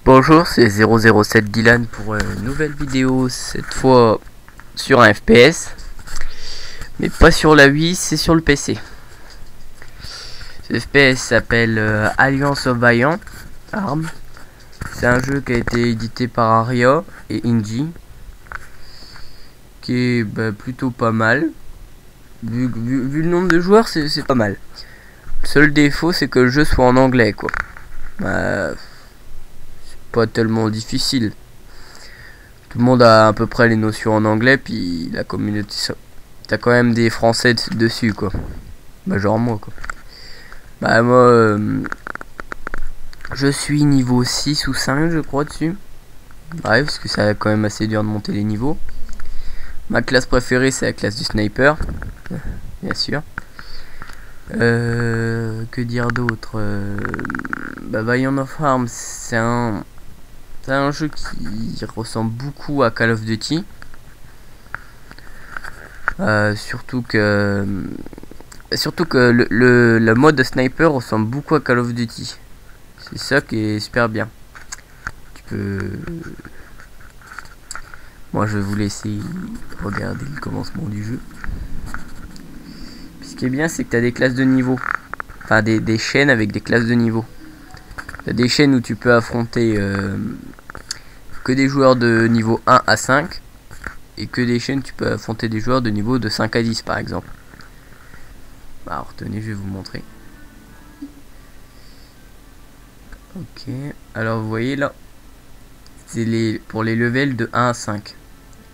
Bonjour, c'est 007 Dylan pour une nouvelle vidéo, cette fois sur un FPS, mais pas sur la Wii, c'est sur le PC. Ce FPS s'appelle Alliance of Valiant Arms. C'est un jeu qui a été édité par Aria et Inji, qui est plutôt pas mal. Vu le nombre de joueurs, c'est pas mal. Le seul défaut, c'est que le jeu soit en anglais, quoi. Pas tellement difficile. Tout le monde a à peu près les notions en anglais, puis la communauté, t'as quand même des français dessus, quoi. Genre moi, quoi. Moi, je suis niveau 6 ou 5, je crois, dessus. Ouais, parce que c'est quand même assez dur de monter les niveaux. Ma classe préférée, c'est la classe du sniper, bien sûr. Que dire d'autre? Valiant of Arms, c'est un jeu qui ressemble beaucoup à Call of Duty. Surtout que le mode de sniper ressemble beaucoup à Call of Duty. C'est ça qui est super bien. Tu peux... Moi je vais vous laisser regarder le commencement du jeu. Puis ce qui est bien, c'est que tu as des classes de niveau. Enfin des chaînes avec des classes de niveau. Tu as des chaînes où tu peux affronter que des joueurs de niveau 1 à 5. Et que des chaînes où tu peux affronter des joueurs de niveau de 5 à 10 par exemple. Alors tenez, je vais vous montrer. Ok, alors vous voyez là, c'est pour les levels de 1 à 5.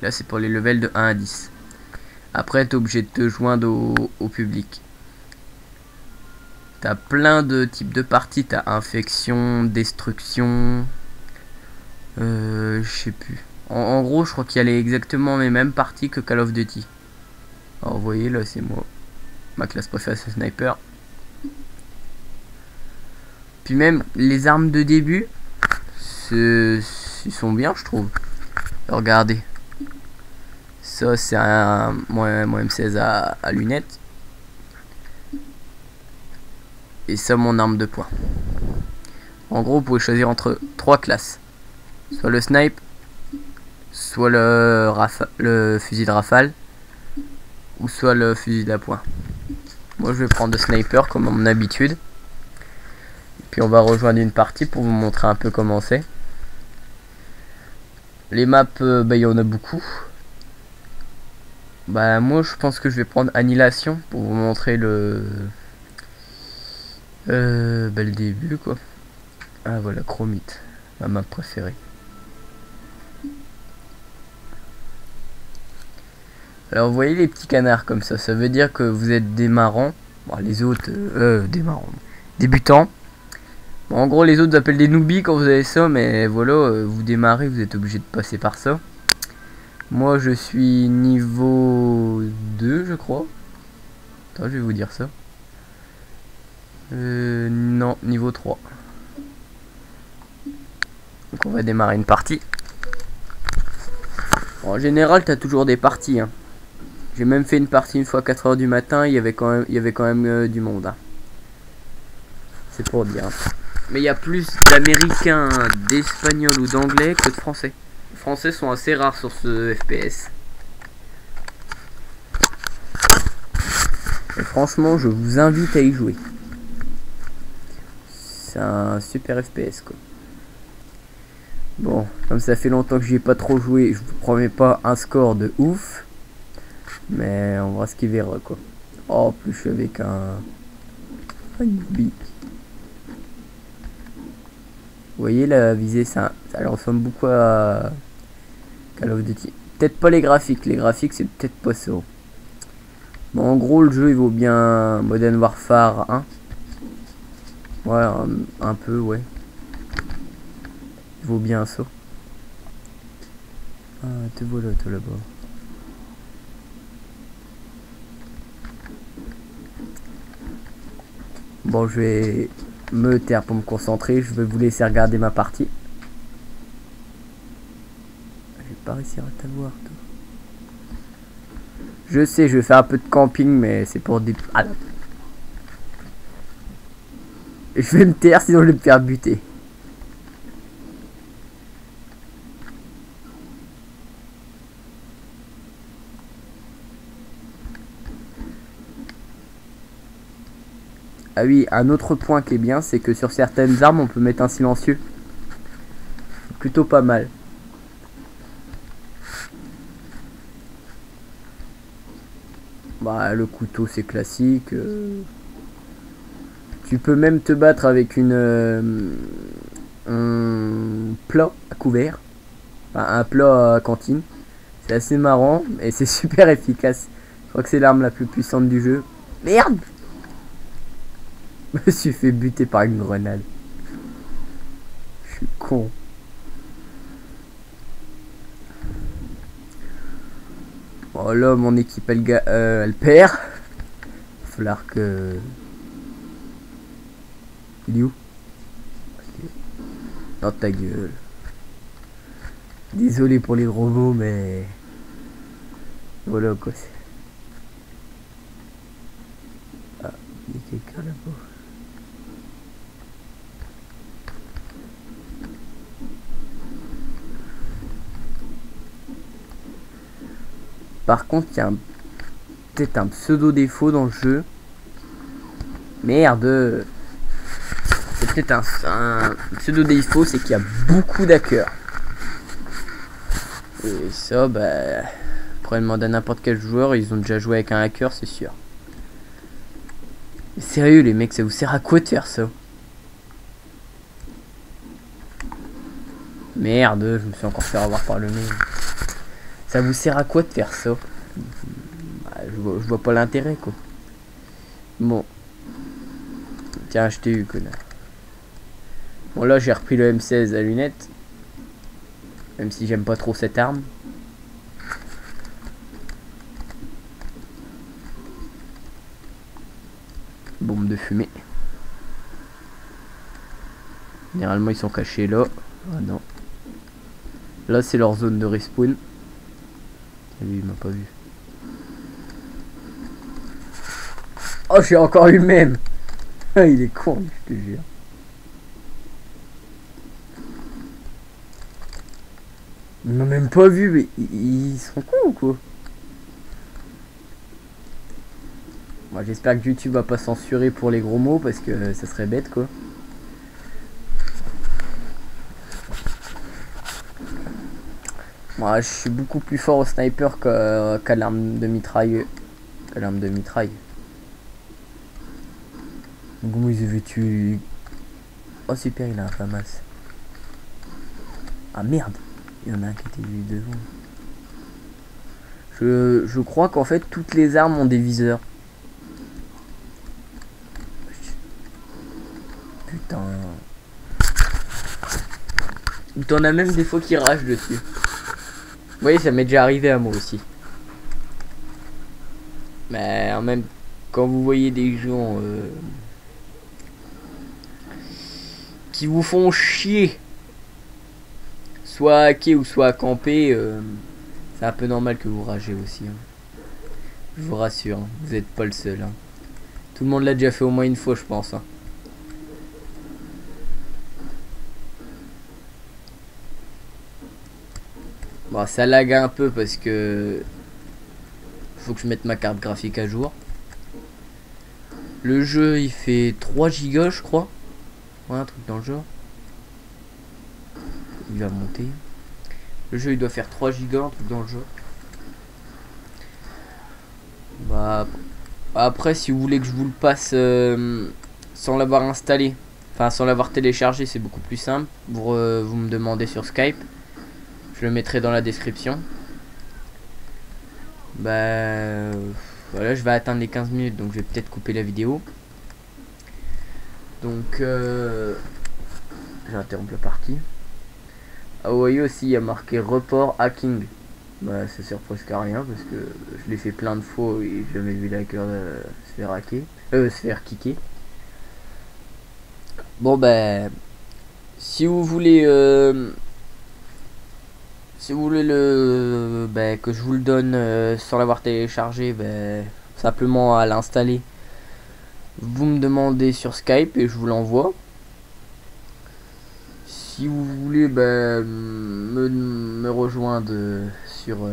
Là c'est pour les levels de 1 à 10. Après tu es obligé de te joindre au public. T'as plein de types de parties. T'as infection, destruction, je sais plus. En gros je crois qu'il y a exactement les mêmes parties que Call of Duty. Alors vous voyez là, c'est moi, ma classe préférée c'est sniper. Puis même les armes de début, ils sont bien, je trouve. Regardez. Ça c'est mon M16 à lunettes. Et ça mon arme de poing. En gros vous pouvez choisir entre 3 classes. Soit le snipe, soit le fusil de rafale, ou soit le fusil d'appoint. Moi je vais prendre le sniper comme à mon habitude. Puis on va rejoindre une partie pour vous montrer un peu comment c'est. Les maps, il y en a beaucoup. Moi je pense que je vais prendre Annihilation pour vous montrer le début, quoi. Ah voilà, Chromite, ma map préférée. Alors vous voyez les petits canards comme ça veut dire que vous êtes démarrant. Bon, les autres, débutants. Bon, en gros les autres vous appellent des newbies quand vous avez ça, mais voilà, vous démarrez, vous êtes obligé de passer par ça. Moi je suis niveau 2 je crois. Attends, je vais vous dire ça. Non, niveau 3. Donc on va démarrer une partie. Bon, en général t'as toujours des parties, hein. J'ai même fait une partie une fois à 4 h du matin, il y avait quand même du monde, hein. C'est pour dire. Mais il y a plus d'américains, d'espagnols ou d'anglais que de français. Les français sont assez rares sur ce FPS. Et franchement, je vous invite à y jouer. C'est un super FPS, quoi. Bon, comme ça fait longtemps que j'y ai pas trop joué, je vous promets pas un score de ouf. Mais on verra ce qu'il verra, quoi. Oh, en plus je suis avec un newbie. Vous voyez la visée, ça ressemble beaucoup à Call of Duty. Peut-être pas les graphiques c'est peut-être pas ça. Bon, en gros le jeu il vaut bien Modern Warfare 1. Ouais, un peu, ouais. Il vaut bien ça. Ah, te voilà toi là-bas. Bon, je vais me taire pour me concentrer. Je vais vous laisser regarder ma partie. Je vais pas réussir à t'avoir, toi. Je sais, je vais faire un peu de camping, mais c'est pour des... Ah. Je vais me taire, sinon je vais me faire buter. Ah oui, un autre point qui est bien, c'est que sur certaines armes, on peut mettre un silencieux. Plutôt pas mal. Bah, le couteau, c'est classique. Tu peux même te battre avec un plat à couvert. Enfin, un plat à cantine. C'est assez marrant et c'est super efficace. Je crois que c'est l'arme la plus puissante du jeu. Merde! Je me suis fait buter par une grenade. Je suis con. Bon là mon équipe elle perd. Il va falloir que... Il est où? Dans ta gueule. Désolé pour les gros mots mais... Voilà quoi. Ah, il y a quelqu'un là-bas. Par contre, il y a peut-être un pseudo défaut dans le jeu. Merde. C'est peut-être un pseudo défaut, c'est qu'il y a beaucoup d'hackers. Et ça, bah, pourrait demander à n'importe quel joueur, ils ont déjà joué avec un hacker, c'est sûr. Mais sérieux, les mecs, ça vous sert à quoi de faire ça? Merde, je me suis encore fait avoir par le nez. Ça vous sert à quoi de faire ça? Bah, je vois pas l'intérêt, quoi. Bon. Tiens, je t'ai eu, connard. Bon, là, j'ai repris le M16 à lunettes. Même si j'aime pas trop cette arme. Bombe de fumée. Généralement, ils sont cachés là. Ah non. Là, c'est leur zone de respawn. Et lui, il m'a pas vu. Oh, j'ai encore eu le même. Il est con, je te jure. Ils m'ont même pas vu, mais ils sont cons ou quoi? Moi, j'espère que YouTube va pas censurer pour les gros mots parce que ça serait bête quoi. Moi, je suis beaucoup plus fort au sniper qu'à l'arme de mitraille. Qu'à l'arme de mitraille. Comment ils avaient tué? Oh super, il a un FAMAS. Ah merde, il y en a un qui était devant. Je crois qu'en fait toutes les armes ont des viseurs. Putain. T'en as même des fois qui ragent dessus. Vous voyez, ça m'est déjà arrivé à moi aussi. Mais en même, quand vous voyez des gens qui vous font chier, soit hacker ou soit camper, c'est un peu normal que vous ragez aussi. Hein. Je vous rassure, hein, vous n'êtes pas le seul. Hein. Tout le monde l'a déjà fait au moins une fois, je pense. Hein. Bon, ça lag un peu parce que faut que je mette ma carte graphique à jour. Le jeu il fait 3 gigas je crois. Ouais, un truc dans le genre. Il va monter. Le jeu il doit faire 3 gigas, un truc dans le genre. Bah après si vous voulez que je vous le passe sans l'avoir installé, enfin sans l'avoir téléchargé, c'est beaucoup plus simple. Vous me demandez sur Skype. Je le mettrai dans la description. Bah voilà, je vais atteindre les 15 minutes donc je vais peut-être couper la vidéo. Donc j'interromps la partie. Ah vous voyez aussi il y a marqué report hacking. Bah ça sert presque à rien parce que je l'ai fait plein de fois et j'ai jamais vu l'hacker se faire hacker. Se faire kicker. Bon bah si vous voulez que je vous le donne sans l'avoir téléchargé, simplement à l'installer. Vous me demandez sur Skype et je vous l'envoie. Si vous voulez me rejoindre sur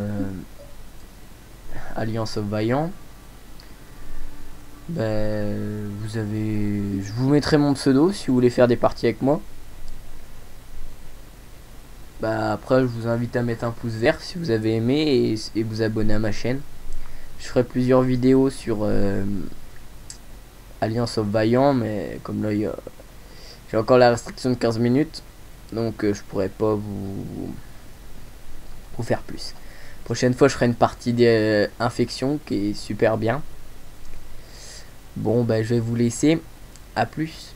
Alliance of Vaillant, je vous mettrai mon pseudo si vous voulez faire des parties avec moi. Après, je vous invite à mettre un pouce vert si vous avez aimé et vous abonner à ma chaîne. Je ferai plusieurs vidéos sur Alliance of Vaillant, mais comme là j'ai encore la restriction de 15 minutes, donc je pourrais pas vous faire plus. Prochaine fois, je ferai une partie des infections qui est super bien. Bon, je vais vous laisser. À plus.